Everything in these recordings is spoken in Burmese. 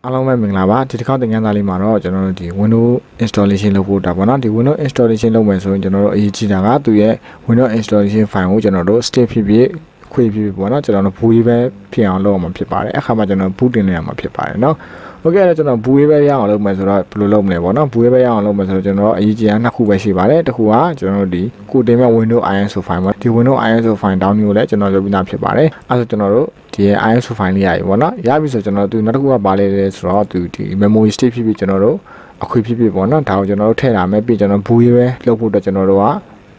အားလုံးပဲမင်္ဂလာပါဒီတစ်ခေါက်သင်ခန်းစာလေးမှာတော့ကျွန်တော်တို့ဒီ Windows installation လုပ်ဖို့တာပေါ့နော်ဒီ Windows installation လုပ်မယ်ဆိုရင်ကျွန်တော်တို့အရေးကြီးတာကသူရဲ့ Windows installation file ကိုကျွန်တော်တို့ state ဖြစ်ဖြစ်ခွေဖြစ်ဖြစ်ပေါ့နော်ကျွန်တော်တို့ဘူးရေးပဲဖြစ်အောင်လုပ်အောင်ဖြစ်ပါတယ်အခါမှာကျွန်တော် boot တင်နေရမှာဖြစ်ပါတယ်နော်โอเคအဲ့တော့ကျွန်တော်ဘူးရေးပဲရအောင်လုပ်မယ်ဆိုတော့ဘယ်လိုလုပ်မလဲပေါ့နော်ဘူးရေးပဲရအောင်လုပ်မယ်ဆိုတော့ကျွန်တော်အရေးကြီးတာနှစ်ခုပဲရှိပါတယ်တစ်ခုကကျွန်တော်တို့ဒီကိုတင်မဲ့ Windows ISO file မှာဒီ Windows ISO file download ကိုလည်းကျွန်တော်လုပ်ပြီးသားဖြစ်ပါတယ်အဲ့ဒါဆိုကျွန်တော်တို့ဒီ ISO file လေးရပြီပေါ့နော်ရပြီဆိုကျွန်တော်တို့နောက်တစ်ခုကပါလေလဲဆိုတော့ဒီ memory state ဖြစ်ဖြစ်ကျွန်တော်တို့အခွေဖြစ်ဖြစ်ပေါ့နော်ဒါကိုကျွန်တော်တို့ထည့်လာမယ်ပြီးကျွန်တော်ဘူးရေးပဲလုပ်ဖို့အတွက်ကျွန်တော်တို့က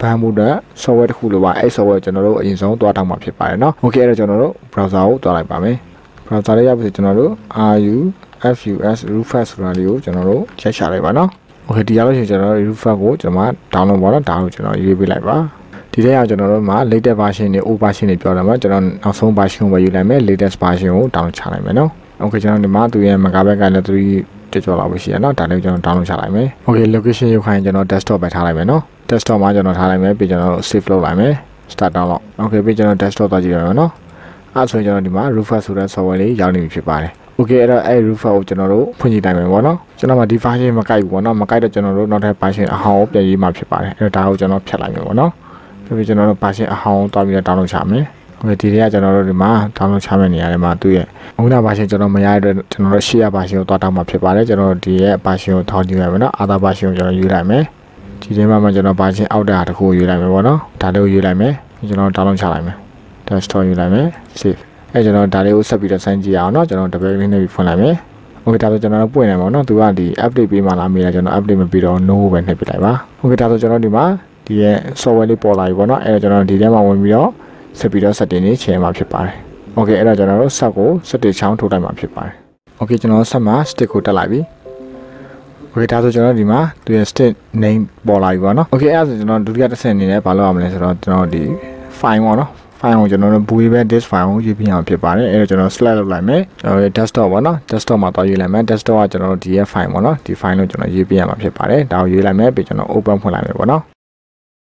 ဘန်မှုတဲ့ software တစ်ခုလိုပါအဲ့ software ကျွန်တော်တို့အရင်ဆုံးတွားတောင်းမှာဖြစ်ပါတယ်เนาะโอเคအဲ့တော့ကျွန်တော်တို့ browser ကိုတွားလိုက်ပါမယ် browser လေးရပြီကျွန်တော်တို့ rufus rufus ဆိုတာလေးကိုကျွန်တော်တို့ရိုက်ချလိုက်ပါเนาะโอเคဒီရလို့ရှိရင်ကျွန်တော်တို့ rufus ကိုကျွန်တော် download ပါတော့ဒါကိုကျွန်တော်ရွေးပေးလိုက်ပါဒီထဲကကျွန်တော်တို့မှာ latest version တွေ old version တွေပြောတယ်မှာကျွန်တော်နောက်ဆုံး version ကိုပဲယူလိုက်မယ် latest version ကို download ချလိုက်မယ်เนาะโอเคကျွန်တော်ဒီမှာသူရဲ့ megabyte ကလည်း3ကျော်လောက်ပဲရှိရเนาะဒါလေးကိုကျွန်တော် download ချလိုက်မယ်โอเค location ရောက်ခိုင်းကျွန်တော် desktop ပဲထားလိုက်မယ်เนาะ desktop မှာကျွန်တော်ထားလိုက်မယ်ပြီးကျွန်တော် save လုပ်လိုက်မယ် start download okay ပြီးကျွန်တော် desktop သွားကြည့်ရအောင်เนาะအဲ့ဆိုရင်ကျွန်တော်ဒီမှာ rufus ဆိုတဲ့ software လေးရောက်နေပြီဖြစ်ပါတယ် okay အဲ့တော့အဲ့ rufus ကိုကျွန်တော်တို့ဖွင့်ကြည့်လိုက်မယ်ပေါ့နော်ကျွန်တော်မှာဒီ version မကိုက်ဘူးပေါ့နော်မကိုက်တော့ကျွန်တော်တို့နောက်ထပ် version အဟောင်းကိုပြန်ရေးမှာဖြစ်ပါတယ်အဲ့တော့ဒါကိုကျွန်တော်ဖြတ်လိုက်မယ်ပေါ့နော်ပြီးကျွန်တော်တို့ version အဟောင်းကိုတွားပြီး download ချမယ်okay ဒီတွေကကျွန်တော်တို့ဒီမှာ download ချမယ့်နေရာတွေမှာသူ့ရဲ့အခုန version ကျွန်တော်မရတဲ့အတွက်ကျွန်တော်တို့ share version ကိုတွားတောင်းမှာဖြစ်ပါတယ်ကျွန်တော်ဒီရဲ့ version ကိုထောက်ကြည့်ရမယ်နော် other version ကိုကျွန်တော်ယူလိုက်မယ်ဒီထဲမှာကျွန်တော် version အောက်တာတစ်ခုယူလိုက်မယ်ပေါ့နော်ဒါလေးကိုယူလိုက်မယ်ကျွန်တော် download ချလိုက်မယ် desktop ယူလိုက်မယ် save အဲကျွန်တော်ဒါလေးကိုဆက်ပြီးတော့စမ်းကြည့်အောင်เนาะကျွန်တော် double click နဲ့ပြီးဖွင့်လိုက်မယ် okay ဒါဆိုကျွန်တော်တို့ပွင့်နေပါတော့သူကဒီ update ပေးမှလားမေးတာကျွန်တော် update မပြီးတော့ no ပဲနှိပ်ပြလိုက်ပါ okay ဒါဆိုကျွန်တော်ဒီမှာဒီရဲ့ software လေးပေါ်လာပြီပေါ့နော်အဲကျွန်တော်ဒီထဲမှာဝင်ပြီးတော့ဆက်ပြီးတော့ setting တွေချဲမှာဖြစ်ပါတယ် okay အဲ့တော့ကျွန်တော်တို့ set ကို setting ချောင်းထုတ်လိုက်မှာဖြစ်ပါတယ် okay ကျွန်တော် set မှာ stick ကိုတက်လိုက်ပြီ okay ဒါဆိုကျွန်တော်ဒီမှာသူရဲ့ stick name ပေါ်လာပြီပေါ့နော် okay အဲ့ဒါဆိုကျွန်တော်ဒုတိယတစ်ဆင့်အနေနဲ့ဘာလုပ်ရမလဲဆိုတော့ကျွန်တော်ဒီ file ပေါ့နော်file ကိုကျွန်တော်တို့ဘူးရေးပဲ disk file ကိုရေးပြအောင်ဖြစ်ပါတယ်အဲ့တော့ကျွန်တော် select လုပ်လိုက်မယ်ကျွန်တော်ရဲ့ desktop ပေါ့နော် desktop မှာသွားရေးလိုက်မယ် desktop ကကျွန်တော်တို့ဒီရဲ့ file ပေါ့နော်ဒီ file ကိုကျွန်တော်ရေးပြရမှာဖြစ်ပါတယ်ဒါကိုရေးလိုက်မယ်ပြီးကျွန်တော် open ဖွင့်လိုက်မယ်ပေါ့နော်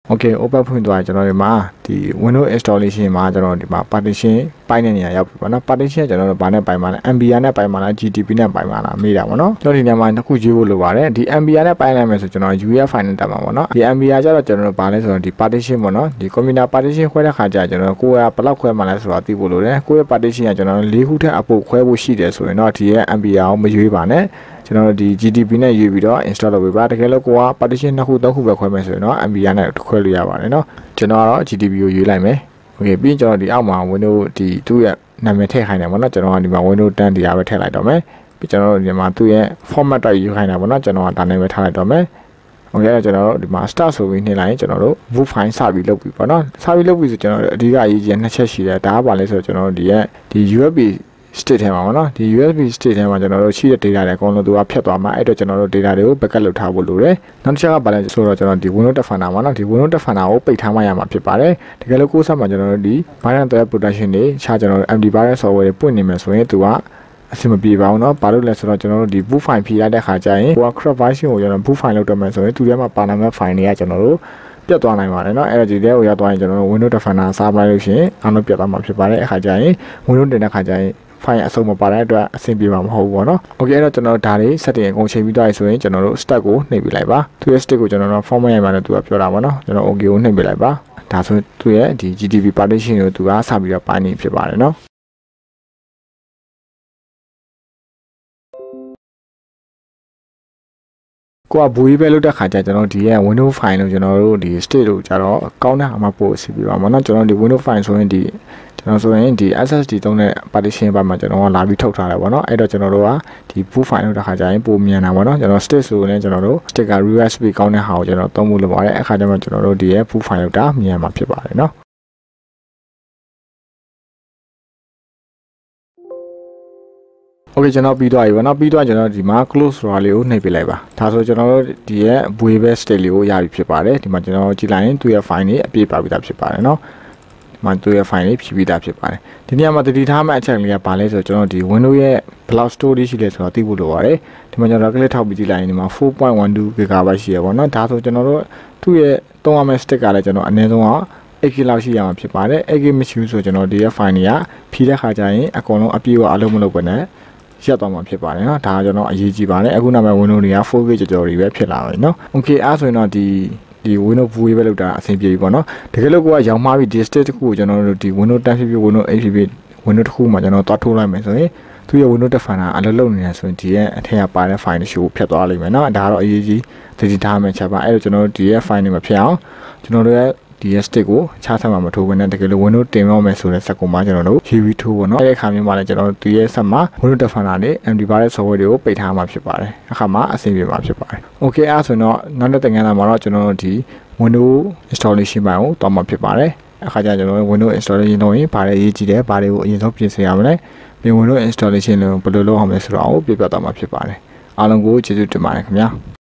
okay open ဖွင့်သွားကျွန်တော်ဒီမှာဒီ Windows installation မှာကျွန်တော်ဒီမှာ partition ပိုင်းတဲ့နေရာရောက်ပြီပေါ့နော် partition ကကျွန်တော်တို့ဘာနဲ့ပိုင်းမှာလဲ MBR နဲ့ပိုင်းမှာလား GTP နဲ့ပိုင်းမှာလားမေးတာပေါ့နော်ကျွန်တော်ဒီနေရာမှာတစ်ခုရေးဖို့လိုပါတယ်ဒီ MBR နဲ့ပိုင်းလိုက်မယ်ဆိုကျွန်တော် UEFI file နဲ့တက်မှာပေါ့နော်ဒီ MBR ကျတော့ကျွန်တော်တို့ဘာလဲဆိုတော့ဒီ partition ပေါ့နော်ဒီ computer partition ခွဲတဲ့ခါကျကျွန်တော်ကိုယ်ကဘယ်လောက်ခွဲမှလဲဆိုတာသိဖို့လိုတယ်ကိုယ့်ရဲ့ partition ကကျွန်တော်တို့၄ခုထက်အပိုခွဲဖို့ရှိတယ်ဆိုရင်တော့ဒီရဲ့ MBR ကိုမရွေးပါနဲ့ကျွန်တော်တို့ဒီ GTP နဲ့ရွေးပြီးတော့ install လုပ်ပေးပါတကယ်လို့ကိုက partition နှစ်ခုသုံးခုပဲခွဲမယ်ဆိုရင်တော့ MBR နဲ့ခွဲလို့ရပါတယ်เนาะကျွန်တော်ကတော့ GTP ကိုရွေးလိုက်မယ်โอเคပြီးကျွန်တော်ဒီအောက်မှာ Windows ဒီသူ့ရဲ့နာမည်ထည့်ခိုင်းတယ်ပေါ့နော်ကျွန်တော်ကဒီမှာ Windows 10တရားပဲထည့်လိုက်တော့မယ်ပြီးကျွန်တော်တို့ဒီမှာသူ့ရဲ့ format တိုက်ယူခိုင်းတာပေါ့နော်ကျွန်တော်ကဒါနဲ့ပဲထားလိုက်တော့မယ်โอเคအဲ့ကျွန်တော်တို့ဒီမှာ start ဆိုပြီးနှိပ်လိုက်ရင်ကျွန်တော်တို့ boot file စပြီးလုပ်ပြီပေါ့နော်စပြီးလုပ်ပြီဆိုကျွန်တော်တို့အဓိကအရေးကြီးနှစ်ချက်ရှိတယ်ဒါကပါလဲဆိုတော့ကျွန်တော်တို့ဒီရဲ့ဒီ USB state ထဲမှာပေါ့နော်ဒီ USB state ထဲမှာကျွန်တော်တို့ရှိတဲ့ data တွေအကုန်လုံးသူကဖြတ်သွားမှာအဲ့တော့ကျွန်တော်တို့ data တွေကို backup လုပ်ထားဖို့လိုတယ်နောက်တစ်ချက်ကဘာလဲဆိုတော့ကျွန်တော်ဒီ Windows Defender မှာနော်ဒီ Windows Defender ကိုပိတ်ထားမှရမှာဖြစ်ပါတယ်တကယ်လို့ကိုယ်ဆက်မှာကျွန်တော်တို့ဒီ virus threat protection တွေခြားကျွန်တော်တို့ anti virus software တွေပွင့်နေမယ်ဆိုရင်သူကအဆင်မပြေပါဘူးเนาะဘာလို့လဲဆိုတော့ကျွန်တော်တို့ဒီ boot file ဖြည့်ရတဲ့ခါကျရင်ကိုက crop version ကိုကျွန်တော် boot file လုပ်တော့မယ်ဆိုရင်သူထဲမှာပါနာမဲ့ file တွေကကျွန်တော်တို့ပြတ်သွားနိုင်ပါတယ်เนาะအဲ့တော့ဒီထဲကိုရောက်သွားရင်ကျွန်တော်တို့ Windows Defender စားပလိုက်လို့ရှိရင်အားလုံးပြတ်သွားမှာဖြစ်ပါတယ်အခါကျရင် Windows တင်တဲ့ခါကျရင်file အစုံမပါတဲ့အတွက်အဆင်ပြေမှာမဟုတ်ဘူးပေါ့နော် okay အဲ့တော့ကျွန်တော်ဒါလေး setting အကုန်ချိန်ပြီးသွားပြီဆိုရင်ကျွန်တော်တို့ stack ကိုနှိပ်ပြလိုက်ပါသူရဲ့ stick ကိုကျွန်တော်တို့ format ရိုက်မှလည်းသူကပြောတာပေါ့နော်ကျွန်တော် okay ကိုနှိပ်ပြလိုက်ပါဒါဆိုသူရဲ့ဒီ GTP partition ကိုသူကစပြီးတော့ပိုင်းနေဖြစ်ပါတယ်နော်ကိုကဘူးရေးပဲလုပ်တဲ့ခါကျကျွန်တော်ဒီရဲ့ Windows file လို့ကျွန်တော်တို့ဒီ state လို့ကြတော့ကောင်းတဲ့အမှာပို့အစီပြပါမှာเนาะကျွန်တော်ဒီ Windows file ဆိုရင်ဒီကျွန်တော်ဆိုရင်ဒီ SSD သုံးတဲ့ partition ဘက်မှာကျွန်တော်ကလာပြီးထုတ်ထားတယ်ပေါ့နော်အဲ့တော့ကျွန်တော်တို့ကဒီ boot file လုပ်တဲ့ခါကျရင်ပိုမြန်တာပေါ့နော်ကျွန်တော် state ဆိုရင်ကျွန်တော်တို့ stick က USB ကောင်းတဲ့ဟာကိုကျွန်တော်သုံးဖို့လိုပါတယ်အခါကျမှကျွန်တော်တို့ဒီရဲ့ boot file လုပ်တာမြန်မှာဖြစ်ပါတယ်နော်โอเคကျွန်တော်ပြီးသွားပြီပေါ့နော်ပြီးတော့ကျွန်တော်ဒီမှာ close ဆိုတာလေးကိုနှိပ်ပြလိုက်ပါဒါဆိုကျွန်တော်တို့ဒီရဲ့ build base state လေးကိုရပြီဖြစ်ပါတယ်ဒီမှာကျွန်တော်ကြည့်လိုက်ရင်သူ့ရဲ့ file တွေအပြည့်ပါပြီးသားဖြစ်ပါတယ်နော်ဒီမှာသူ့ရဲ့ file တွေဖြည့်ပြီးသားဖြစ်ပါတယ်ဒီနေရာမှာတတိထားမဲ့အချက်လေးကပါလဲဆိုတော့ကျွန်တော်ဒီ Windows ရဲ့ block storage ရှိလဲဆိုတော့သိဖို့လိုပါတယ်ဒီမှာကျွန်တော် click ထောက်ပြီးကြည့်လိုက်ရင်ဒီမှာ 4.12 GB ရှိရပါတော့ဒါဆိုကျွန်တော်တို့သူ့ရဲ့သုံးရမယ့် stick ကလည်းကျွန်တော်အနည်းဆုံးက 8GB လောက်ရှိရမှာဖြစ်ပါတယ် 8GB မရှိဘူးဆိုကျွန်တော်ဒီရဲ့ file တွေကဖြည့်တဲ့ခါကျရင်အကုန်လုံးအပြည့်အဝအလုံးမလုပ်ဘဲနဲ့ ရက်သွားမှာဖြစ်ပါတယ်နော်ဒါကကျွန်တော်အရေးကြီးပါတယ်အခုနောက်ပိုင်း Windows တွေက 4K ကြော်ကြော်တွေပဲဖြစ်လာပြီနော် Okay အဲ့ဆိုရင်တော့ဒီ Windows VUI ပဲလောက်တာအဆင်ပြေပြီပေါ့နော်တကယ်လို့ကိုကရောင်းမှားပြီးဒီ state တစ်ခုကိုကျွန်တော်တို့ဒီ Windows 10 ဖြစ်ဖြစ် Windows 8 ဖြစ်ဖြစ် Windows တစ်ခုမှာကျွန်တော်သွားထိုးလိုက်မယ်ဆိုရင်သူရဲ့ Windows 10 file အလုပ်လုပ်နေတယ်ဆိုရင်ဒီရဲ့အထက်ကပါတဲ့ file တချို့ဖြတ်သွားလိမ့်မယ်နော်ဒါကတော့အရေးကြီးသတိထားမယ်ချက်ပါအဲ့တော့ကျွန်တော်တို့ဒီရဲ့ file တွေမဖြစ်အောင်ကျွန်တော်တို့ရဲ့ဒီရဲ့ stick ကိုခြားဆက်မှာမထိုးဘဲနဲ့တကယ်လို့ Windows တင်တော့မယ်ဆိုတဲ့စက်ကုံမှာကျွန်တော်တို့ UV ထိုးပေါ့နော်အဲ့ဒီအခါမျိုးမှာလည်းကျွန်တော်တို့ဒီရဲ့ဆက်မှာ Windows 10 file တွေ empty ပါတဲ့ software တွေကိုပိတ်ထားမှာဖြစ်ပါတယ်အခါမှာအဆင်ပြေမှာဖြစ်ပါတယ် Okay အဲ့ဆိုတော့နောက်တစ်သင်ခန်းစာမှာတော့ကျွန်တော်တို့ဒီ Windows installation ပိုင်းကိုတောင်းမှာဖြစ်ပါတယ်အခါကျကျွန်တော်တို့ Windows installation လုပ်ရင်ဘာတွေအရေးကြီးတယ်ဘာတွေကိုအရင်ဆုံးပြင်ဆင်ရမလဲပြီး Windows installation လို့ဘယ်လိုလုပ်အောင်လဲဆိုတော့ပြပြသွားမှာဖြစ်ပါတယ်အားလုံးကိုကျေးဇူးတင်ပါတယ်ခင်ဗျာ